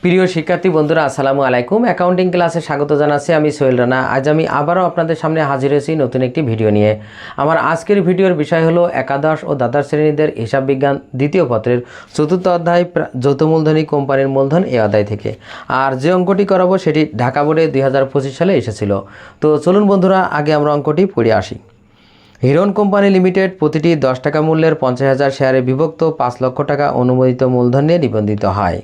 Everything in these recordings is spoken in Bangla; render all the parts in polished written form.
প্রিয় শিক্ষার্থী বন্ধুরা আসসালামু আলাইকুম। অ্যাকাউন্টিং ক্লাসে স্বাগত জানাচ্ছি। আমি সোহেল রানা। আজ আমি আবারও আপনাদের সামনে হাজির হয়েছি নতুন একটি ভিডিও নিয়ে। আমার আজকের ভিডিওর বিষয় হলো একাদশ ও দ্বাদশ শ্রেণীদের হিসাব বিজ্ঞান দ্বিতীয় পত্রের চতুর্থ অধ্যায় যৌথ মূলধনী কোম্পানির মূলধন এই অধ্যায় থেকে। আর যে অঙ্কটি করাবো সেটি ঢাকা বোর্ডে 2025 সালে এসেছিল। তো চলুন বন্ধুরা আগে আমরা অঙ্কটি পড়ে আসি। হিরন কোম্পানি লিমিটেড প্রতিটি 10 টাকা মূল্যের 50,000 শেয়ারে বিভক্ত 5 লক্ষ টাকা অনুমোদিত মূলধন নিয়ে নিবন্ধিত হয়।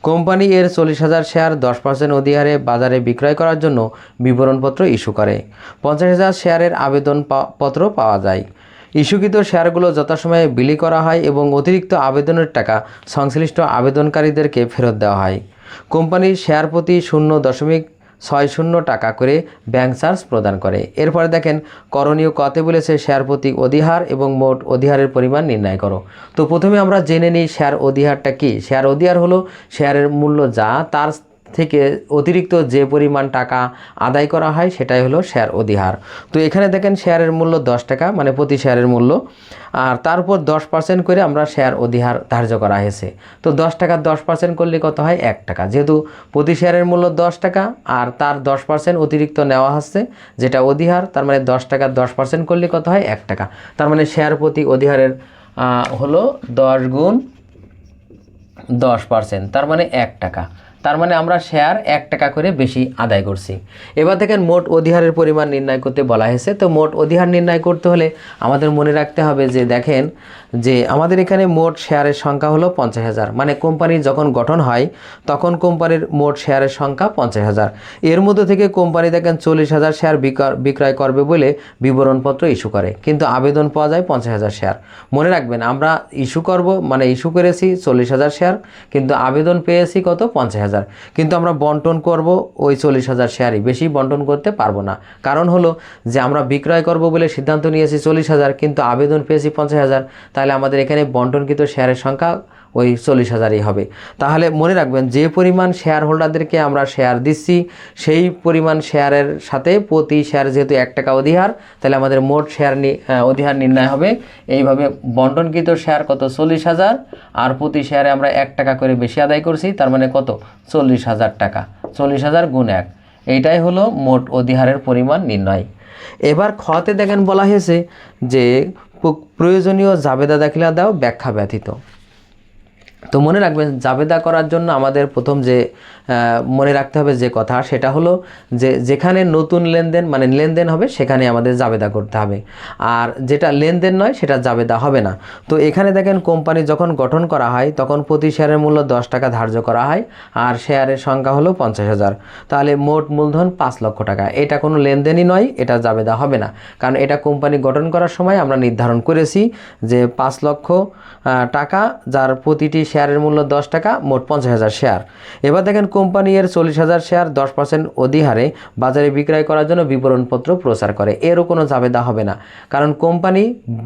কোম্পানি এর 40,000 শেয়ার 10% অধিহারে বাজারে বিক্রয় করার জন্য বিবরণপত্র ইস্যু করে। 50,000 শেয়ারের আবেদনপত্র পাওয়া যায়। ইস্যুকৃত শেয়ারগুলো যথাসময়ে বিলি করা হয় এবং অতিরিক্ত আবেদনের টাকা সংশ্লিষ্ট আবেদনকারীদেরকে ফেরত দেওয়া হয়। কোম্পানি শেয়ার প্রতি 0.60 টাকা করে ব্যাংক চার্জ প্রদান করে। এরপরে দেখেন করণীয় কতে বলেছে শেয়ার প্রতি অধিহার এবং মোট অধিহারের পরিমাণ নির্ণয় করো। তো প্রথমে আমরা জেনে নিই শেয়ার অধিহারটা কি। শেয়ার অধিহার হলো শেয়ারের মূল্য যা তার থেকে অতিরিক্ত যে পরিমাণ টাকা আদায় করা হয় সেটাই হলো শেয়ার অধিহার। তো এখানে দেখেন শেয়ারের মূল্য 10 টাকা, মানে প্রতি শেয়ারের মূল্য, আর তার উপর 10% করে আমরা শেয়ার অধিহার ধার্য করা হয়েছে। তো 10 টাকা 10% করলে কত হয়? 1 টাকা। যেহেতু প্রতি শেয়ারের মূল্য 10 টাকা আর তার 10% অতিরিক্ত নেওয়া হচ্ছে যেটা অধিহার, তার মানে 10 টাকা 10% করলে কত হয়? 1 টাকা। তার মানে শেয়ার প্রতি অধিহারের হলো 10 গুণ 10%, তার মানে 1 টাকা। তার মানে আমরা শেয়ার 1 টাকা করে বেশি আদায় করছি। এবার দেখেন মোট অধিহারের পরিমাণ নির্ণয় করতে বলা হয়েছে। তো মোট অধিহার নির্ণয় করতে হলে আমাদের মনে রাখতে হবে যে দেখেন যে আমাদের এখানে মোট শেয়ারের সংখ্যা হলো 50,000, মানে কোম্পানি যখন গঠন হয় তখন কোম্পানির মোট শেয়ারের সংখ্যা 50,000। এর মধ্যে থেকে কোম্পানি দেখেন 40,000 শেয়ার বিক্রয় করবে বলে বিবরণপত্র ইস্যু করে, কিন্তু আবেদন পাওয়া যায় 50,000 শেয়ার। মনে রাখবেন আমরা ইস্যু করব, মানে ইস্যু করেছি 40,000 শেয়ার, কিন্তু আবেদন পেয়েছি কত? 50,000। কিন্তু আমরা বন্টন করব ওই 40,000 শেয়ারই, বেশি বন্টন করতে পারবো না। কারণ হলো যে আমরা বিক্রয় করব বলে সিদ্ধান্ত নিয়েছি 40,000, কিন্তু আবেদন পেয়েছি 50,000, তাহলে আমাদের এখানে বন্টনকৃত শেয়ারের সংখ্যা ওই 40,000ই হবে। তাহলে মনে রাখবেন যে পরিমাণ শেয়ার হোল্ডারদেরকে আমরা শেয়ার দিচ্ছি সেই পরিমাণ শেয়ারের সাথে প্রতি শেয়ার যেহেতু 1 টাকা অধিহার, তাহলে আমাদের মোট শেয়ার অধিহার নির্ণয় হবে এইভাবে। বন্টনকৃত শেয়ার কত? 40,000, আর প্রতি শেয়ারে আমরা 1 টাকা করে বেশি আদায় করছি, তার মানে কত? 40,000 টাকা। 40,000 গুণ 1, এইটাই হলো মোট অধিহারের পরিমাণ নির্ণয়। এবার খতে দেখেন বলা হয়েছে যে প্রয়োজনীয় জাবেদা দাখিলা দাও ব্যাখ্যা ব্যতীত। তো মনে রাখবেন জাবেদা করার জন্য আমাদের প্রথম যে মনে রাখতে হবে যে কথা, সেটা হলো যে যেখানে নতুন লেনদেন মানে লেনদেন হবে সেখানে আমাদের জাবেদা করতে হবে, আর যেটা লেনদেন নয় সেটা জাবেদা হবে না। তো এখানে দেখেন কোম্পানি যখন গঠন করা হয় তখন প্রতি শেয়ারের মূল্য 10 টাকা ধার্য করা হয়, আর শেয়ারের সংখ্যা হলো 50,000। তাহলে মোট মূলধন 5 লক্ষ টাকা। এটা কোনো লেনদেনই নয়, এটা জাবেদা হবে না, কারণ এটা কোম্পানি গঠন করার সময় আমরা নির্ধারণ করেছি যে 5 লক্ষ টাকা, যার প্রতিটি শেয়ারের মূল্য 10 টাকা, মোট 50,000 শেয়ার। এবার দেখেন কোম্পানি এর 40,000 শেয়ার 10% অধিহারে বাজারে বিক্রয় করার জন্য বিবরণপত্র প্রচার করে। এরও কোনো জাবেদা হবে না, কারণ কোম্পানি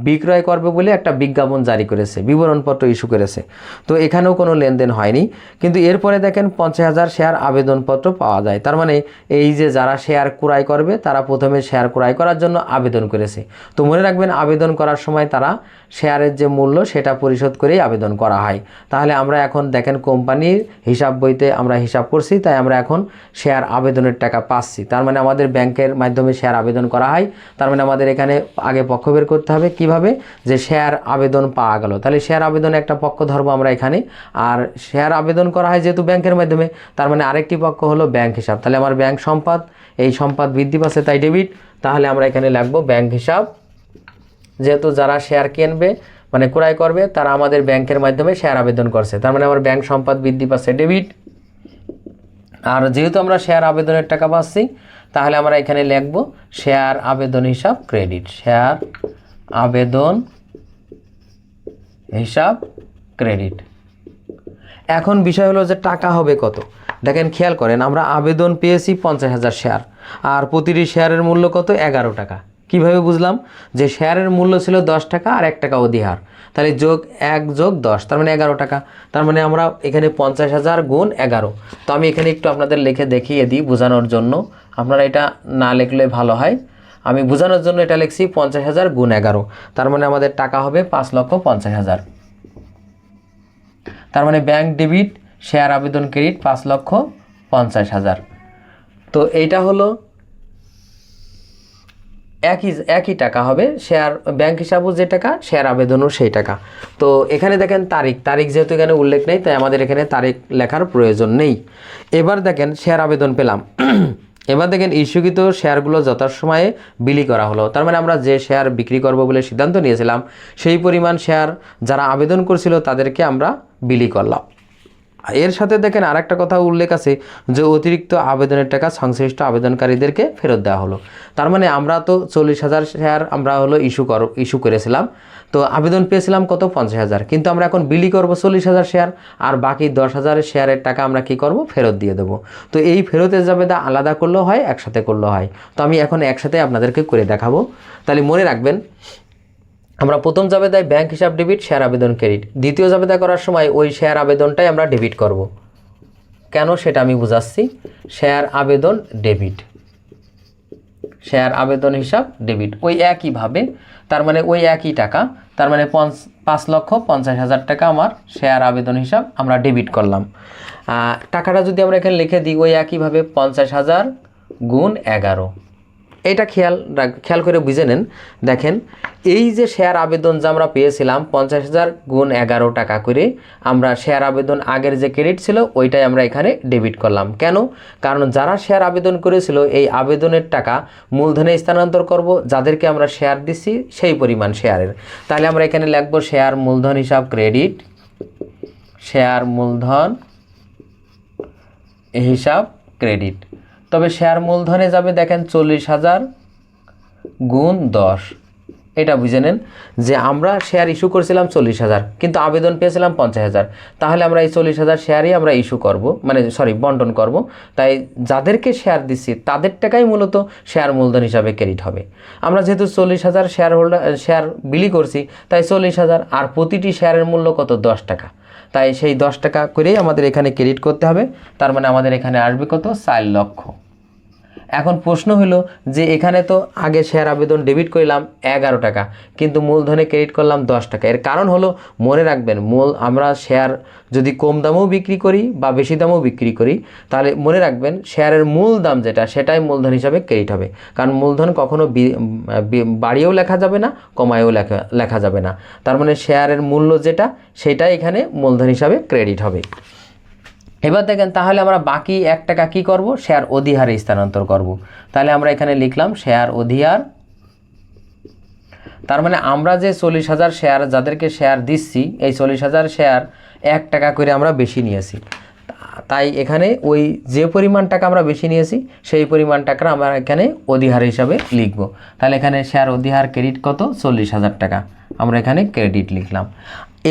বিক্রয় করবে বলে একটা বিজ্ঞাপন জারি করেছে, বিবরণপত্র ইস্যু করেছে। তো এখানেও কোনো লেনদেন হয়নি। কিন্তু এরপরে দেখেন 50,000 শেয়ার আবেদনপত্র পাওয়া যায়। তার মানে এই যে যারা শেয়ার ক্রয় করবে তারা প্রথমে শেয়ার ক্রয় করার জন্য আবেদন করেছে। তো মনে রাখবেন আবেদন করার সময় তারা শেয়ারের যে মূল্য সেটা পরিশোধ করেই আবেদন করা হয়। তাহলে আমরা এখন দেখেন কোম্পানির হিসাব বইতে আমরা হিসাব করছি, তাই আমরা এখন শেয়ার আবেদনের টাকা পাচ্ছি। তার মানে আমাদের ব্যাংকের মাধ্যমে শেয়ার আবেদন করা হয়। তার মানে আমাদের এখানে আগে পক্ষ বের করতে হবে কিভাবে, যে শেয়ার আবেদন পাওয়া গেল। তাহলে শেয়ার আবেদনে একটা পক্ষ ধরবো আমরা এখানে, আর শেয়ার আবেদন করা হয় যেহেতু ব্যাংকের মাধ্যমে, তার মানে আরেকটি পক্ষ হলো ব্যাংক হিসাব। তাহলে আমার ব্যাংক সম্পদ, এই সম্পদ বৃদ্ধি পাচ্ছে তাই ডেবিট। তাহলে আমরা এখানে লিখবো ব্যাংক হিসাব, যেহেতু যারা শেয়ার কিনবে মানে ক্রয় করবে তারা আমাদের ব্যাংকের মাধ্যমে শেয়ার আবেদন করছে, তার মানে আমার ব্যাংক সম্পদ বৃদ্ধি পাচ্ছে ডেবিট। আর যেহেতু আমরা শেয়ার আবেদনের টাকা পাচ্ছি তাহলে আমরা এখানে লিখব শেয়ার আবেদন হিসাব ক্রেডিট, শেয়ার আবেদন হিসাব ক্রেডিট। এখন বিষয় হলো যে টাকা হবে কত। দেখেন খেয়াল করেন আমরা আবেদন পেয়েছি 50,000 শেয়ার, আর প্রতিটি শেয়ারের মূল্য কত? 11 টাকা। কিভাবে বুঝলাম? যে শেয়ারের মূল্য ছিল 10 টাকা আর 1 টাকা অধিহার, তাহলে যোগ 1 যোগ 10, তার মানে 11 টাকা। তার মানে আমরা এখানে 50,000 গুণ 11। তো আমি এখানে একটু আপনাদের লিখে দেখিয়ে দিই বোঝানোর জন্য, আপনারা এটা না লিখলে ভালো হয়। আমি বোঝানোর জন্য এটা লিখছি 50,000 গুণ 11, তার মানে আমাদের টাকা হবে 5,50,000। তার মানে ব্যাংক ডেবিট শেয়ার আবেদন ক্রেডিট 5,50,000। তো এইটা হলো একই টাকা হবে, শেয়ার ব্যাংক হিসাবও যে টাকা, শেয়ার আবেদনও সেই টাকা। তো এখানে দেখেন তারিখ যেহেতু এখানে উল্লেখ নেই, তাই আমাদের এখানে তারিখ লেখার প্রয়োজন নেই। এবার দেখেন শেয়ার আবেদন পেলাম। এবার দেখেন ইস্যুকৃত শেয়ারগুলো যথাসময়ে বিলি করা হলো। তার মানে আমরা যে শেয়ার বিক্রি করব বলে সিদ্ধান্ত নিয়েছিলাম, সেই পরিমাণ শেয়ার যারা আবেদন করছিল তাদেরকে আমরা বিলি করলাম। এর সাথে দেখেন আরেকটা কথা উল্লেখ আছে যে অতিরিক্ত আবেদনের টাকা সংশ্লিষ্ট আবেদনকারীদেরকে ফেরত দেওয়া হলো। তার মানে আমরা তো 40,000 শেয়ার আমরা হলো ইস্যু করেছিলাম, তো আবেদন পেয়েছিলাম কত 50,000, কিন্তু আমরা এখন বিলি করব 40,000 শেয়ার, আর বাকি 10,000 শেয়ারের টাকা আমরা কি করব, ফেরত দিয়ে দেবো। তো এই ফেরতের জাবেদা আলাদা করলেও হয়, একসাথে করলেও হয়। তো আমি এখন একসাথে আপনাদেরকে করে দেখাবো। তাহলে মনে রাখবেন, আমরা প্রথম জাবেদায় ব্যাংক হিসাব ডেবিট, শেয়ার আবেদন ক্রেডিট। দ্বিতীয় জাবেদা করার সময় ওই শেয়ার আবেদনটাই আমরা ডেবিট করব। কেন সেটা আমি বুঝাচ্ছি। শেয়ার আবেদন ডেবিট, শেয়ার আবেদন হিসাব ডেবিট, ওই একইভাবে, তার মানে ওই একই টাকা, তার মানে 5,50,000 টাকা আমার শেয়ার আবেদন হিসাব আমরা ডেবিট করলাম। টাকাটা যদি আমরা এখানে লিখে দিই, ওই একইভাবে 50,000 গুণ 11। এইটা খেয়াল করে বুঝে নেন। দেখেন এই যে শেয়ার আবেদন যা আমরা পেয়েছিলাম 50,000 গুণ 11 টাকা করে, আমরা শেয়ার আবেদন আগের যে ক্রেডিট ছিল ওইটাই আমরা এখানে ডেবিট করলাম। কেন? কারণ যারা শেয়ার আবেদন করেছিল এই আবেদনের টাকা মূলধনে স্থানান্তর করব, যাদেরকে আমরা শেয়ার দিচ্ছি সেই পরিমাণ শেয়ারের। তাহলে আমরা এখানে লিখব শেয়ার মূলধন হিসাব ক্রেডিট, শেয়ার মূলধন হিসাব ক্রেডিট। তবে শেয়ার মূলধনে যাবে দেখেন 40,000 গুণ 10। এটা বুঝে নেন যে আমরা শেয়ার ইস্যু করেছিলাম 40,000, কিন্তু আবেদন পেয়েছিলাম 50,000। তাহলে আমরা এই 40,000 শেয়ারই আমরা ইস্যু করব, বন্টন করব। তাই যাদেরকে শেয়ার দিচ্ছি তাদের টাকাই মূলত শেয়ার মূলধন হিসাবে ক্রেডিট হবে। আমরা যেহেতু 40,000 শেয়ার বিলি করছি, তাই 40,000, আর প্রতিটি শেয়ারের মূল্য কত, 10 টাকা। তাই সেই 10 টাকা করেই আমাদের এখানে ক্রেডিট করতে হবে। তার মানে আমাদের এখানে আসবে কত, 4 লক্ষ। এখন প্রশ্ন হলো যে এখানে তো আগে শেয়ার আবেদন ডেবিট করলাম 11 টাকা, কিন্তু মূলধনে ক্রেডিট করলাম 10 টাকা। এর কারণ হলো, মনে রাখবেন, আমরা শেয়ার যদি কম দামেও বিক্রি করি বা বেশি দামেও বিক্রি করি, তাহলে মনে রাখবেন শেয়ারের মূল দাম যেটা, সেটাই মূলধন হিসাবে ক্রেডিট হবে। কারণ মূলধন কখনো বাড়িয়েও লেখা যাবে না, কমায়েও লেখা যাবে না। তার মানে শেয়ারের মূল্য যেটা, সেটাই এখানে মূলধন হিসাবে ক্রেডিট হবে। এবার দেখেন তাহলে আমরা বাকি 1 টাকা কী করব, শেয়ার অধিহারে স্থানান্তর করব। তাহলে আমরা এখানে লিখলাম শেয়ার অধিহার। তার মানে আমরা যে 40,000 শেয়ার যাদেরকে শেয়ার দিচ্ছি, এই 40,000 শেয়ার 1 টাকা করে আমরা বেশি নিয়েছি। তাই এখানে ওই যে পরিমাণ টাকা আমরা বেশি নিয়েছি সেই পরিমাণ টাকা আমরা এখানে অধিহার হিসাবে লিখব। তাহলে এখানে শেয়ার অধিহার ক্রেডিট কত, 40,000 টাকা, আমরা এখানে ক্রেডিট লিখলাম।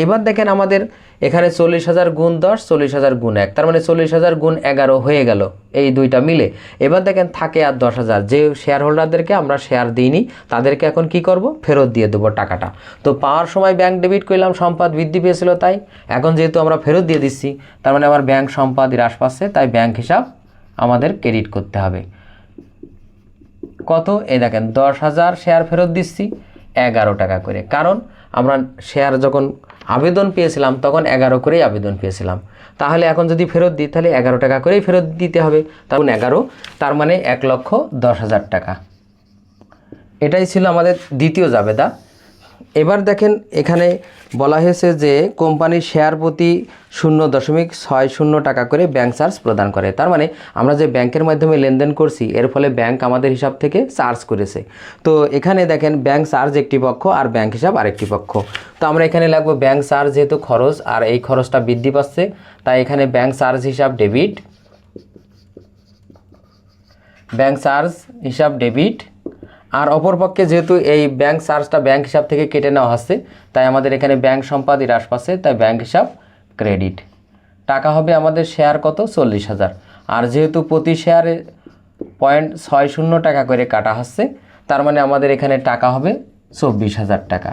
এবার দেখেন আমাদের এখানে 40,000 গুণ 10, 40,000 গুণ 1, তার মানে 40,000 গুণ 11 হয়ে গেল এই দুইটা মিলে। এবার দেখেন থাকে আর 10,000, যে শেয়ার হোল্ডারদেরকে আমরা শেয়ার দিইনি তাদেরকে এখন কি করব, ফেরত দিয়ে দেবো টাকাটা। তো পাওয়ার সময় ব্যাংক ডেবিট করলাম, সম্পদ বৃদ্ধি পেয়েছিল, তাই এখন যেহেতু আমরা ফেরত দিয়ে দিচ্ছি, তার মানে আমার ব্যাংক সম্পদ হ্রাস পাচ্ছে, তাই ব্যাংক হিসাব আমাদের ক্রেডিট করতে হবে। কত, এই দেখেন 10,000 শেয়ার ফেরত দিচ্ছি 11 টাকা করে। কারণ আমরা শেয়ার যখন আবেদন পেয়েছিলাম তখন 11 করেই আবেদন পেয়েছিলাম, তাহলে এখন যদি ফেরত দিই তাহলে 11 টাকা করেই ফেরত দিতে হবে। তখন 11, তার মানে 1,10,000 টাকা। এটাই ছিল আমাদের দ্বিতীয় জাবেদা। এবার দেখেন এখানে বলা হয়েছে যে কোম্পানির শেয়ার প্রতি 0.60 টাকা করে ব্যাংক চার্জ প্রদান করে। তার মানে আমরা যে ব্যাংকের মাধ্যমে লেনদেন করছি, এর ফলে ব্যাংক আমাদের হিসাব থেকে চার্জ করেছে। তো এখানে দেখেন ব্যাংক চার্জ একটি পক্ষ আর ব্যাংক হিসাব আরেকটি পক্ষ। তো আমরা এখানে লাগবো ব্যাংক চার্জ, যেহেতু খরচ আর এই খরচটা বৃদ্ধি পাচ্ছে, তাই এখানে ব্যাংক চার্জ হিসাব ডেবিট, ব্যাংক চার্জ হিসাব ডেবিট। আর অপরপক্ষে যেহেতু এই ব্যাংক চার্জটা ব্যাংক হিসাব থেকে কেটে নেওয়া হচ্ছে, তাই আমাদের এখানে ব্যাংক সম্পদ হ্রাস পাচ্ছে, তাই ব্যাংক হিসাব ক্রেডিট। টাকা হবে আমাদের শেয়ার কত, 40,000, আর যেহেতু প্রতি শেয়ারে 0.60 টাকা করে কাটা হচ্ছে, তার মানে আমাদের এখানে টাকা হবে 24,000 টাকা।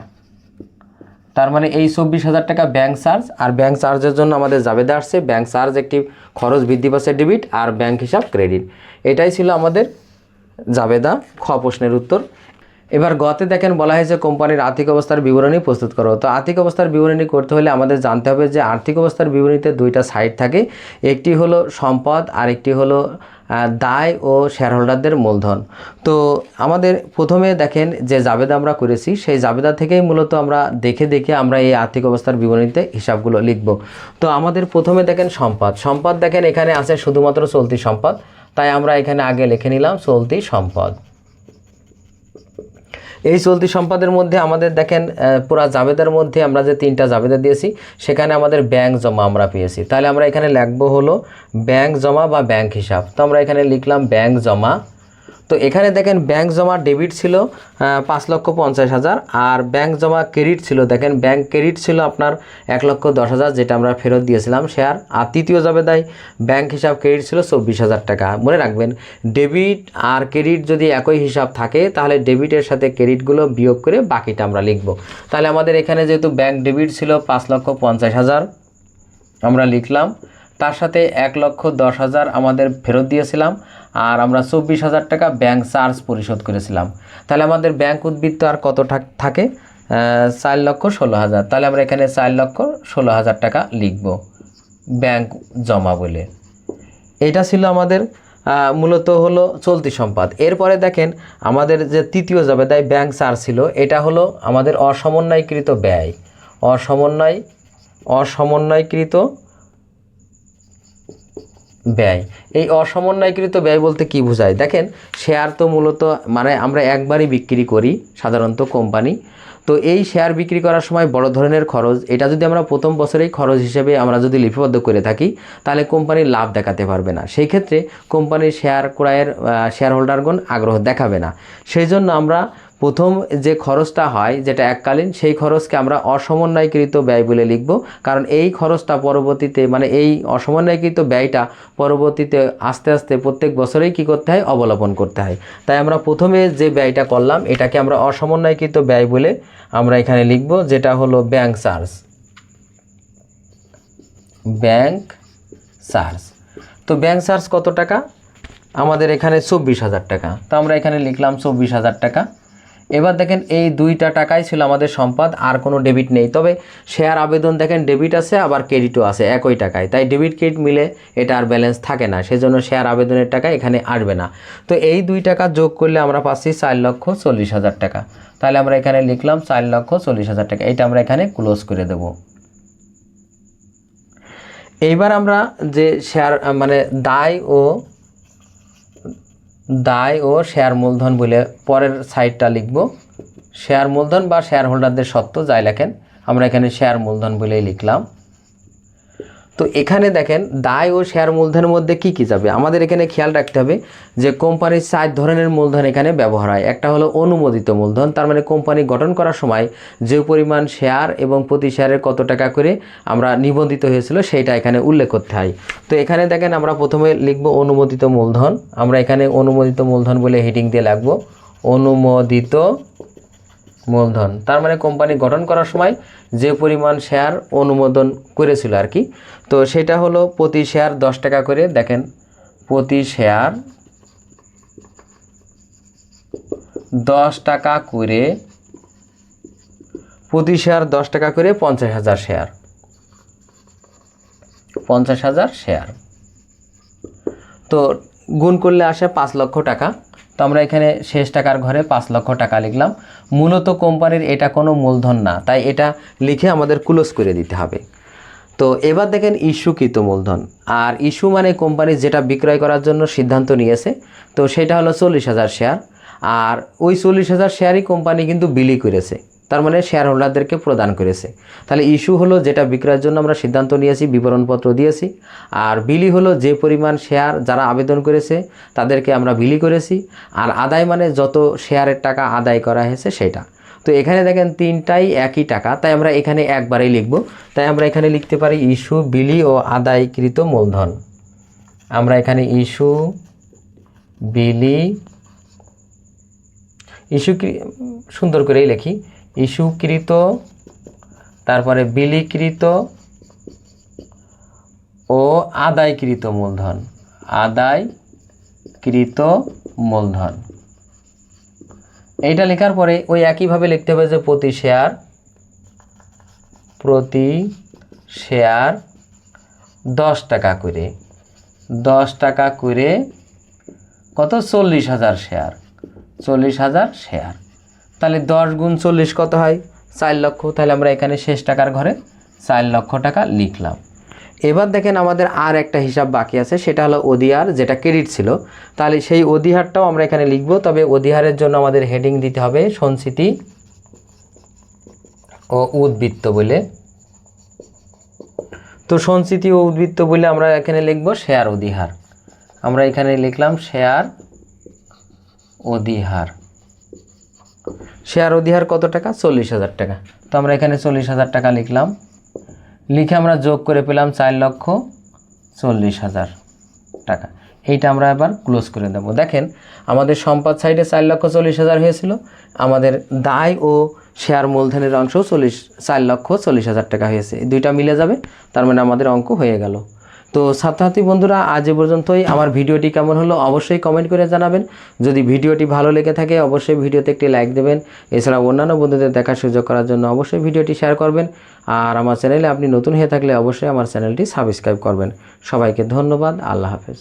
তার মানে এই 24,000 টাকা ব্যাংক চার্জ, আর ব্যাংক চার্জের জন্য আমাদের জাবেদা আসছে ব্যাংক চার্জ একটি খরচ বৃদ্ধি পাচ্ছে ডেবিট, আর ব্যাংক হিসাব ক্রেডিট। এটাই ছিল আমাদের জাবেদা, খ প্রশ্নের উত্তর। এবার গতে দেখেন বলা হয়েছে কোম্পানির আর্থিক অবস্থার বিবরণী প্রস্তুত করো। তো আর্থিক অবস্থার বিবরণী করতে হলে আমাদের জানতে হবে যে আর্থিক অবস্থার বিবরণীতে দুইটা সাইড থাকে, একটি হলো সম্পদ আর একটি হলো দায় ও শেয়ার হোল্ডারদের মূলধন। তো আমাদের প্রথমে দেখেন যে জাবেদা আমরা করেছি সেই জাবেদা থেকেই মূলত আমরা দেখে আমরা এই আর্থিক অবস্থার বিবরণীতে হিসাবগুলো লিখব। তো আমাদের প্রথমে দেখেন সম্পদ দেখেন এখানে আছে শুধুমাত্র চলতি সম্পদ, তাই আমরা এখানে আগে লিখে নিলাম চলতি সম্পদ। এই চলতি সম্পদের মধ্যে আমাদের দেখেন পুরা জাবেদার মধ্যে আমরা যে 3টা জাবেদা দিয়েছি সেখানে আমাদের ব্যাংক জমা আমরা পেয়েছি, তাহলে আমরা এখানে লিখব হলো ব্যাংক জমা বা ব্যাংক হিসাব। তো আমরা এখানে লিখলাম ব্যাংক জমা। তো এখানে দেখেন ব্যাংক জমা ডেবিট ছিল 5,50,000 আর ব্যাংক জমা ক্রেডিট ছিল, দেখেন ব্যাংক ক্রেডিট ছিল আপনার 1,10,000 যেটা আমরা ফেরত দিয়েছিলাম শেয়ার। আর তৃতীয় জাবেদায় ব্যাংক হিসাব ক্রেডিট ছিল 24,000 টাকা। মনে রাখবেন ডেবিট আর ক্রেডিট যদি একই হিসাব থাকে তাহলে ডেবিটের সাথে ক্রেডিটগুলো বিয়োগ করে বাকিটা আমরা লিখব। তাহলে আমাদের এখানে যেহেতু ব্যাংক ডেবিট ছিল 5,50,000 আমরা লিখলাম, তার সাথে 1,10,000 আমাদের ফেরত দিয়েছিলাম আর আমরা 24,000 টাকা ব্যাংক চার্জ পরিশোধ করেছিলাম। তাহলে আমাদের ব্যাংক উদ্বৃত্ত আর কত থাকে 4,16,000। তাহলে আমরা এখানে 4,16,000 টাকা লিখব ব্যাংক জমা বলে। এটা ছিল আমাদের মূলত হলো চলতি সম্পদ। এরপরে দেখেন আমাদের যে তৃতীয় জাবেদায় ব্যাংক চার্জ ছিল এটা হলো আমাদের অসমন্বয়কৃত ব্যয়। অসমন্বয়কৃত ব্যয়। এই অসমন্বয়কৃত ব্যয় বলতে কি বোঝায়? দেখেন শেয়ার তো মূলত মানে আমরা একবারই বিক্রি করি সাধারণত কোম্পানি, তো এই শেয়ার বিক্রি করার সময় বড় ধরনের খরচ, এটা যদি আমরা প্রথম বছরেই খরচ হিসেবে আমরা যদি লিপিবদ্ধ করে থাকি তাহলে কোম্পানির লাভ দেখাতে পারবে না, সেই ক্ষেত্রে কোম্পানির শেয়ার ক্রয়ের শেয়ার হোল্ডারগণ আগ্রহ দেখাবে না। সেই জন্য আমরা প্রথম যে খরচটা হয় যেটা এককালীন সেই খরচকে আমরা অসমন্বয়কৃত ব্যয় বলে লিখব, কারণ এই খরচটা পরবর্তীতে মানে এই অসমন্বয়কৃত ব্যয়টা পরবর্তীতে আস্তে আস্তে প্রত্যেক বছরেই কী করতে হয় অবলম্বন করতে হয়। তাই আমরা প্রথমে যে ব্যয়টা করলাম এটাকে আমরা অসমন্বয়কৃত ব্যয় বলে আমরা এখানে লিখব, যেটা হলো ব্যাংক চার্জ। Bank charge. তো ব্যাংক চার্জ কত টাকা? আমাদের এখানে 24,000 টাকা। তো আমরা এখানে লিখলাম 24,000 টাকা। এবার দেখেন এই দুইটা টাকাই ছিল আমাদের সম্পদ, আর কোনো ডেবিট নেই। তবে শেয়ার আবেদন দেখেন ডেবিট আছে আবার ক্রেডিটও আছে একই টাকায়, তাই ডেবিট ক্রেডিট মিলে এটা আর ব্যালেন্স থাকে না, সেজন্য শেয়ার আবেদনের টাকা এখানে আসবে না। তো এই 2 টাকা যোগ করলে আমরা পাচ্ছি 4,40,000 টাকা। তাহলে আমরা এখানে লিখলাম 4,40,000 টাকা। এটা আমরা এখানে ক্লোজ করে দেব। এইবার আমরা যে শেয়ার মানে দায় ও শেয়ার মূলধন বলে পরের সাইডটা লিখব। শেয়ার মূলধন বা শেয়ার হোল্ডারদের সত্ত্ব যাই লেখেন, আমরা এখানে শেয়ার মূলধন বলেই লিখলাম। তো এখানে দেখেন দায় ও শেয়ার মূলধনের মধ্যে কি কি যাবে আমাদের এখানে খেয়াল রাখতে হবে যে কোম্পানির 4 ধরনের মূলধন এখানে ব্যবহার হয়। একটা হলো অনুমোদিত মূলধন, তার মানে কোম্পানি গঠন করার সময় যে পরিমাণ শেয়ার এবং প্রতি শেয়ারে কত টাকা করে আমরা নিবন্ধিত হয়েছিল সেইটা এখানে উল্লেখ করতে হয়। তো এখানে দেখেন আমরা প্রথমে লিখব অনুমোদিত মূলধন। আমরা এখানে অনুমোদিত মূলধন বলে হেডিং দিয়ে লিখব অনুমোদিত মূলধন। তার মানে কোম্পানি গঠন করার সময় যে পরিমাণ শেয়ার অনুমোদন করেছিল আর কি, তো সেটা হলো প্রতি শেয়ার 10 টাকা করে। দেখেন প্রতি শেয়ার 10 টাকা করে, প্রতি শেয়ার 10 টাকা করে 50,000 শেয়ার, 50,000 শেয়ার। তো গুণ করলে আসে 5 লক্ষ টাকা। তো আমরা এখানে শেষ টাকার ঘরে 5 লক্ষ টাকা লিখলাম। মূলত কোম্পানির এটা কোনো মূলধন না, তাই এটা লিখে আমাদের ক্লোজ করে দিতে হবে। তো এবার দেখেন ইস্যুকৃত মূলধন। আর ইস্যু মানে কোম্পানি যেটা বিক্রয় করার জন্য সিদ্ধান্ত নিয়েছে, তো সেটা হলো 40,000 শেয়ার। আর ওই 40,000 শেয়ারই কোম্পানি কিন্তু বিলি করেছে, তার মানে শেয়ার হোল্ডারদেরকে প্রদান করেছে। তাহলে ইস্যু হলো যেটা বিক্রয়ের জন্য আমরা সিদ্ধান্ত নিয়েছি, বিবরণপত্র দিয়েছি। আর বিলি হলো যে পরিমাণ শেয়ার যারা আবেদন করেছে তাদেরকে আমরা বিলি করেছি। আর আদায় মানে যত শেয়ারের টাকা আদায় করা হয়েছে সেটা। তো এখানে দেখেন 3টাই একই টাকা, তাই আমরা এখানে একবারেই লিখব। তাই আমরা এখানে লিখতে পারি ইস্যু, বিলি ও আদায়কৃত মূলধন। আমরা এখানে ইস্যু, বিলি, সুন্দর করেই লিখি ইস্যুকৃত, তারপরে বিলিকৃত ও আদায়কৃত মূলধন। আদায়কৃত মূলধন এইটা লেখার পরে ওই একইভাবে লিখতে হবে যে প্রতি শেয়ার 10 টাকা করে, 10 টাকা করে কত, 40,000 শেয়ার, 40,000 শেয়ার। তাহলে 10 গুণ 40 কত হয়, 4 লক্ষ। তাহলে আমরা এখানে শেষ টাকার ঘরে 4 লক্ষ টাকা লিখলাম। এবার দেখেন আমাদের আর একটা হিসাব বাকি আছে, সেটা হলো অধিহার, যেটা ক্রেডিট ছিল। তাহলে সেই অধিহারটাও আমরা এখানে লিখব, তবে অধিহারের জন্য আমাদের হেডিং দিতে হবে সঞ্চিতি ও উদ্বৃত্ত বলে। তো সঞ্চিতি ও উদ্বৃত্ত বলে আমরা এখানে লিখব শেয়ার অধিহার। আমরা এখানে লিখলাম শেয়ার অধিহার। শেয়ার অধিহার কত টাকা, 40,000 টাকা। তো আমরা এখানে 40,000 টাকা লিখলাম, লিখে আমরা যোগ করে পেলাম 4,40,000 টাকা। এইটা আমরা এবার ক্লোজ করে দেব। দেখেন আমাদের সম্পদ সাইডে 4,40,000 হয়েছিল, আমাদের দায় ও শেয়ার মূলধনের অংশ 4,40,000 টাকা হয়েছে। এই দুইটা মিলে যাবে, তার মানে আমাদের অঙ্ক হয়ে গেল। তো ছাত্রছাত্রী বন্ধুরা, আজ এ পর্যন্তই। আমার ভিডিওটি কেমন হলো অবশ্যই কমেন্ট করে জানাবেন। যদি ভিডিওটি ভালো লেগে থাকে অবশ্যই ভিডিওতে একটি লাইক দেবেন। এছাড়া অন্যান্য বন্ধুদের দেখার সুযোগ করার জন্য অবশ্যই ভিডিওটি শেয়ার করবেন। আর আমার চ্যানেলে আপনি নতুন হয়ে থাকলে অবশ্যই আমার চ্যানেলটি সাবস্ক্রাইব করবেন। সবাইকে ধন্যবাদ। আল্লাহ হাফেজ।